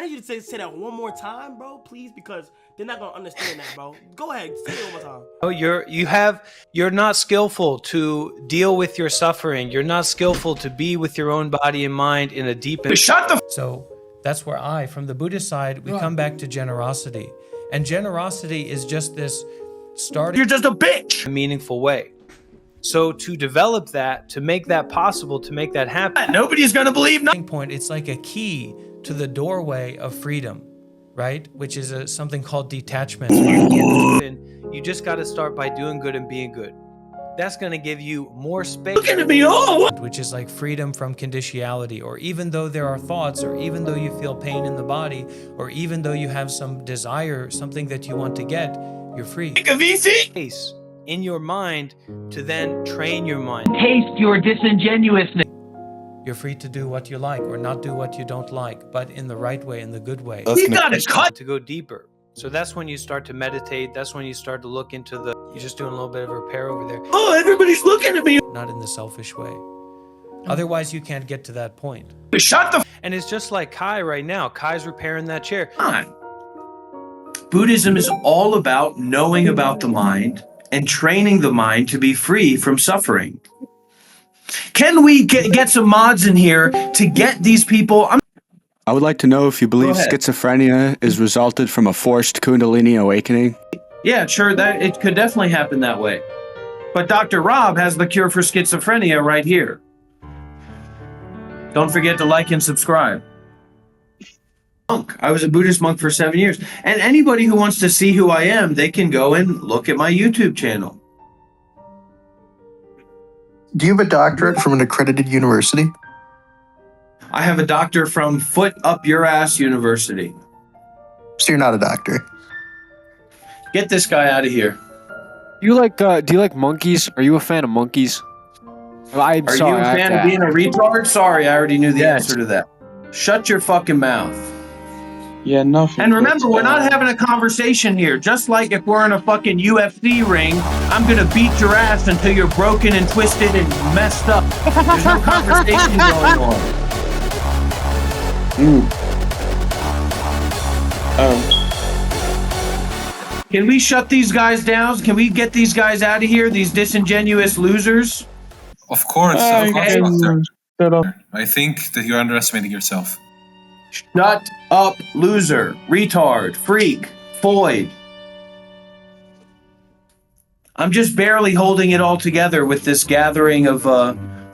need you to say that one more time, bro, please, because they're not gonna understand that, bro. Go ahead, say it one more time. Oh, you're not skillful to deal with your suffering. You're not skillful to be with your own body and mind in a deep. Shut the. So that's where from the Buddhist side, we come back to generosity, and generosity is just this starting. You're just a bitch. A meaningful way. So to develop that, to make that possible, to make that happen, nobody's gonna believe nothing. Point. It's like a key to the doorway of freedom, right? Which is something called detachment. You just got to start by doing good and being good. That's going to give you more space. Look at me, oh! Which is like freedom from conditionality, or even though there are thoughts, or even though you feel pain in the body, or even though you have some desire, something that you want to get, you're free. Space in your mind to then train your mind. Taste your disingenuousness. You're free to do what you like or not do what you don't like, but in the right way, in the good way. You gotta cut to go deeper. So that's when you start to meditate. That's when you start to look into you're just doing a little bit of repair over there. Oh, everybody's looking at me. Not in the selfish way. Otherwise, you can't get to that point. Shut the. And it's just like Kai right now. Kai's repairing that chair. Buddhism is all about knowing about the mind and training the mind to be free from suffering. Can we get some mods in here to get these people? I would like to know if you believe schizophrenia is resulted from a forced Kundalini awakening. Yeah, sure, that it could definitely happen that way. But Dr. Rob has the cure for schizophrenia right here. Don't forget to like and subscribe. I was a Buddhist monk for 7 years. And anybody who wants to see who I am, they can go and look at my YouTube channel. Do you have a doctorate from an accredited university? I have a doctor from Foot Up Your Ass University. So you're not a doctor? Get this guy out of here. Do you like monkeys? Are you a fan of monkeys? Are you a fan of being a retard? Sorry, I already knew the answer to that. Shut your fucking mouth. Yeah, nothing. And remember, we're not having a conversation here. Just like if we're in a fucking UFC ring, I'm gonna beat your ass until you're broken and twisted and messed up. There's no conversation going on. Can we shut these guys down? Can we get these guys out of here? These disingenuous losers? Of course, Okay. Doctor. I think that you're underestimating yourself. Shut up, loser, retard, freak, void. I'm just barely holding it all together with this gathering of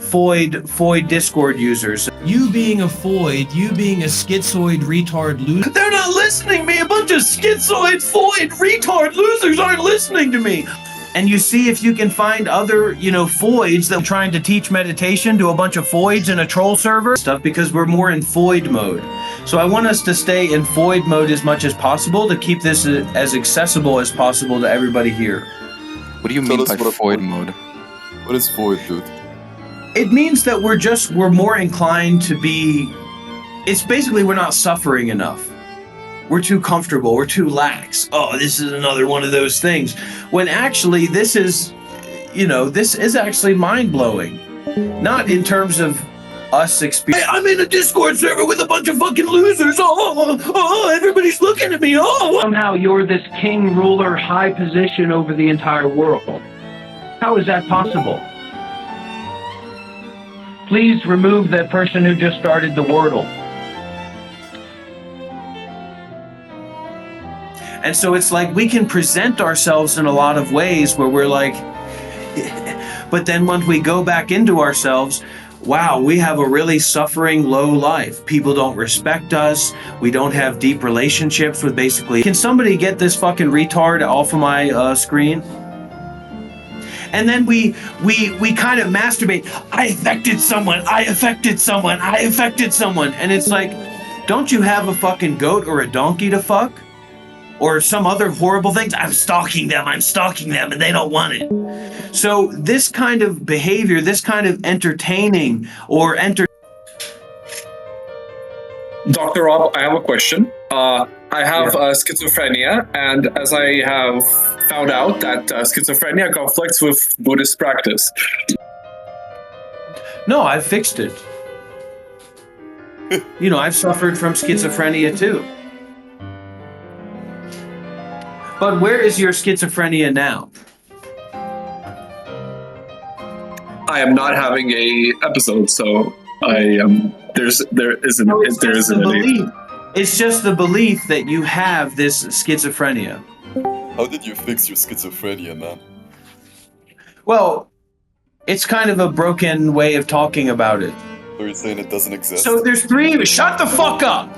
Foid Discord users. You being a Foid, you being a schizoid retard loser. They're not listening to me. A bunch of schizoid, Foid, retard losers aren't listening to me. And you see if you can find other, Foids that are trying to teach meditation to a bunch of Foids in a troll server stuff, because we're more in Foid mode. So I want us to stay in Foid mode as much as possible to keep this as accessible as possible to everybody here. What do you mean by Foid mode? What is Foid, dude? It means that we're more inclined to be, it's basically we're not suffering enough. We're too comfortable, we're too lax. Oh, this is another one of those things. When actually this is actually mind-blowing. Not in terms of us experiencing. I'm in a Discord server with a bunch of fucking losers. Oh, everybody's looking at me. Oh. Somehow you're this king, ruler, high position over the entire world. How is that possible? Please remove that person who just started the Wordle. And so it's like we can present ourselves in a lot of ways where we're like, but then once we go back into ourselves, wow, we have a really suffering low life. People don't respect us. We don't have deep relationships with basically. Can somebody get this fucking retard off of my screen? And then we kind of masturbate. I affected someone. I affected someone. I affected someone. And it's like, don't you have a fucking goat or a donkey to fuck? Or some other horrible things? I'm stalking them, and they don't want it. So this kind of behavior, this kind of entertaining or Dr. Rob, I have a question. I have schizophrenia, and as I have found out that schizophrenia conflicts with Buddhist practice. No, I fixed it. You know, I've suffered from schizophrenia too. But where is your schizophrenia now? I am not having a episode, so there isn't No, any. It's just the belief that you have this schizophrenia. How did you fix your schizophrenia, man? Well, it's kind of a broken way of talking about it. So you're saying it doesn't exist? So there's three. Shut the fuck up!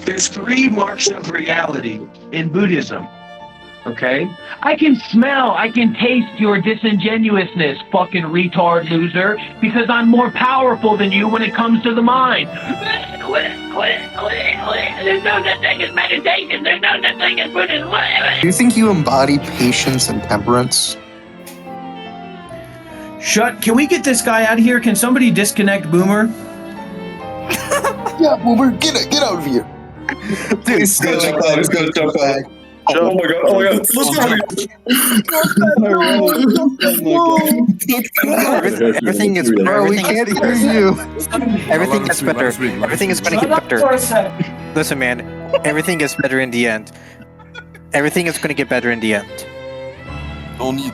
There's three marks of reality in Buddhism. Okay? I can taste your disingenuousness, fucking retard loser, because I'm more powerful than you when it comes to the mind. There's no such thing as meditation. There's no such thing as Buddhism. Do you think you embody patience and temperance? Can we get this guy out of here? Can somebody disconnect Boomer? Yeah, Boomer, get out of here. Dude, He's gonna jump out. Oh my god, let's go. Everything is better. Bro, we can't hear you. Everything gets better. Everything is gonna get better. Listen, man. Everything gets better in the end. Everything is gonna get better in the end.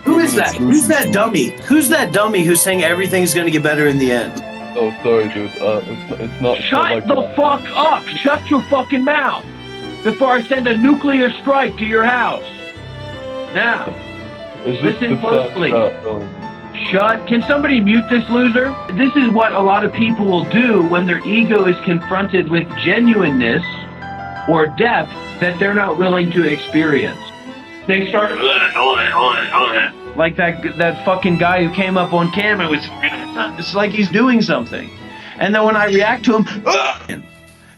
Who is that? Who's that dummy? Who's that dummy who's saying everything's gonna get better in the end? Oh, sorry, dude. It's not. Shut the fuck up! Shut your fucking mouth! Before I send a nuclear strike to your house. Now, listen closely. Can somebody mute this loser? This is what a lot of people will do when their ego is confronted with genuineness or depth that they're not willing to experience. They start like that fucking guy who came up on camera was. It's like he's doing something, and then when I react to him,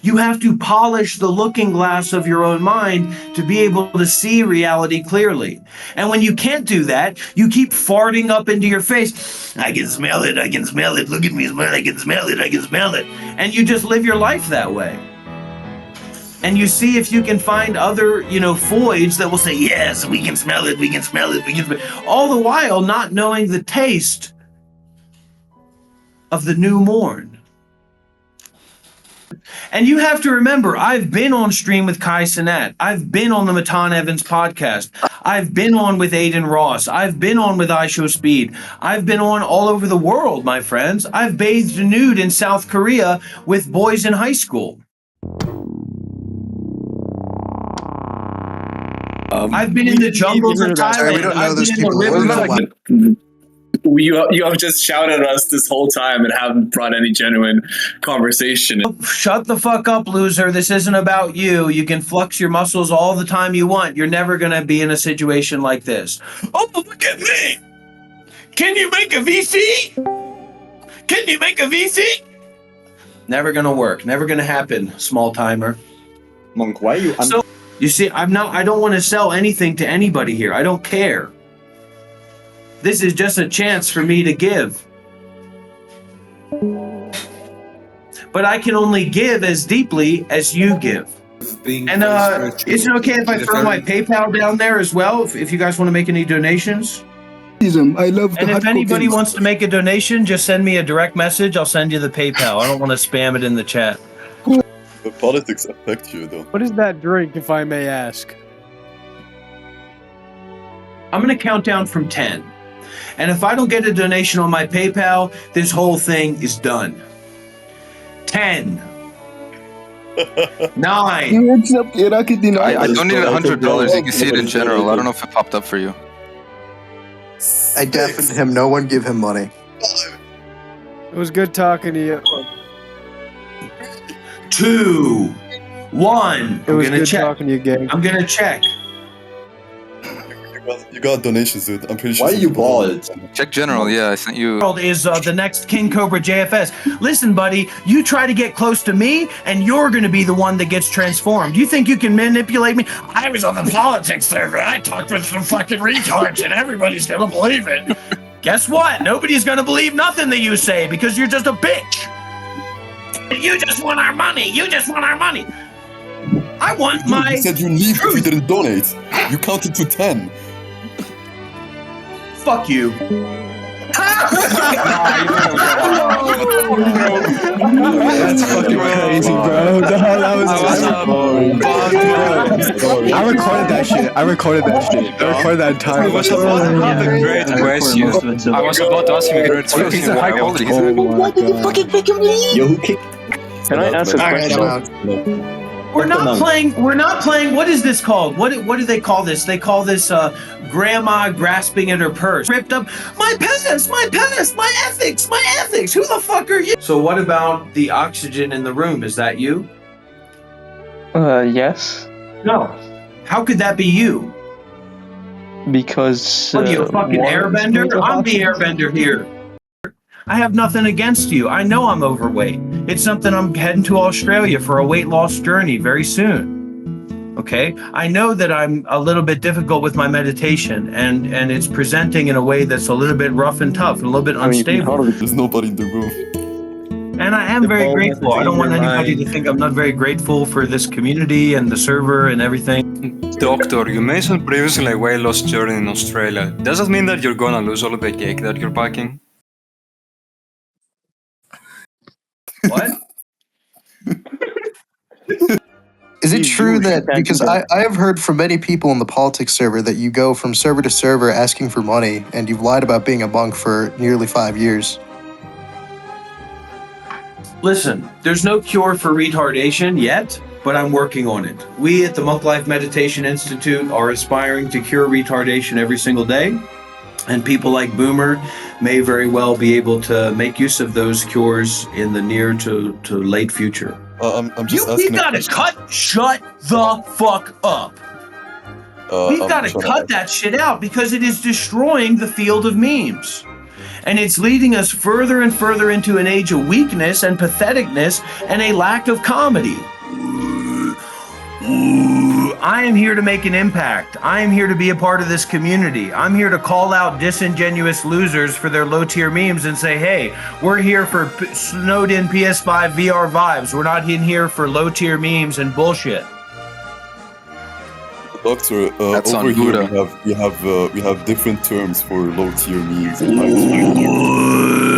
you have to polish the looking glass of your own mind to be able to see reality clearly. And when you can't do that, you keep farting up into your face. I can smell it. I can smell it. Look at me, smell. I can smell it. I can smell it. And you just live your life that way. And you see if you can find other, voids that will say, yes, we can smell it, we can smell it, we can smell it. All the while not knowing the taste of the new morn. And you have to remember, I've been on stream with Kai Cenat. I've been on the Matan Evans podcast. I've been on with Aiden Ross. I've been on with iShowSpeed. I've been on all over the world, my friends. I've bathed nude in South Korea with boys in high school. I've been in the jungles of Thailand. We don't know I've those been in people. the rivers. You have just shouted at us this whole time and haven't brought any genuine conversation. Shut the fuck up, loser. This isn't about you. You can flux your muscles all the time you want. You're never going to be in a situation like this. Oh, look at me. Can you make a VC? Can you make a VC? Never going to work. Never going to happen, small timer. Monk, why are you... So, you see, I don't want to sell anything to anybody here. I don't care. This is just a chance for me to give. But I can only give as deeply as you give. And is it okay if I throw my PayPal down there as well, if you guys want to make any donations? I love and if anybody wants to make a donation, just send me a direct message. I'll send you the PayPal. I don't want to spam it in the chat. The politics affect you, though. What is that drink, if I may ask? I'm going to count down from 10. And if I don't get a donation on my PayPal, this whole thing is done. 10. 9. I donated $100. You can see it in general. I don't know if it popped up for you. I deafened him. No one give him money. It was good talking to you. 2. 1. It was I'm gonna good check. talking to you, gang. I'm gonna check. You got donations, dude. I'm pretty sure. Why are you bald? Check general. Yeah, I sent you. World is the next King Cobra JFS. Listen, buddy, you try to get close to me, and you're going to be the one that gets transformed. You think you can manipulate me? I was on the politics server. I talked with some fucking retards, and everybody's going to believe it. Guess what? Nobody's going to believe nothing that you say because you're just a bitch. You just want our money. You just want our money. I want my. You said you leave if you didn't donate. You counted to 10. Fuck you. Ha! That's fucking crazy, bro. No, that was I recorded that shit. I recorded that entire. I was about to have a great question. I was about to ask him a great question. Why would Why did you fucking pick him? Yo, who kicked? Can I ask a question? We're not playing. What is this called? What do they call this? They call this grandma grasping at her purse. Ripped up. My past, my ethics, my ethics. Who the fuck are you? So what about the oxygen in the room? Is that you? Yes. No. How could that be you? Because. What are you, a fucking airbender? I'm the airbender here. I have nothing against you. I know I'm overweight. It's something I'm heading to Australia for a weight loss journey very soon. Okay? I know that I'm a little bit difficult with my meditation and it's presenting in a way that's a little bit rough and tough and a little bit unstable. There's nobody in the room. And I am very grateful. I don't want anybody to think I'm not very grateful for this community and the server and everything. Doctor, you mentioned previously a weight loss journey in Australia. Does that mean that you're gonna lose all of the cake that you're packing? What? Is it true that, because I have heard from many people in the politics server that you go from server to server asking for money, and you've lied about being a monk for nearly 5 years? Listen, there's no cure for retardation yet, but I'm working on it. We at the Monk Life Meditation Institute are aspiring to cure retardation every single day. And people like Boomer may very well be able to make use of those cures in the near to late future. I'm just asking. We gotta shut the fuck up. We've gotta cut that shit out because it is destroying the field of memes. And it's leading us further and further into an age of weakness and patheticness and a lack of comedy. I am here to make an impact. I am here to be a part of this community. I'm here to call out disingenuous losers for their low-tier memes and say, hey, we're here for snowed-in PS5 VR vibes. We're not in here for low-tier memes and bullshit. Doctor, That's over on here Buddha. we have different terms for low tier memes and high tier memes.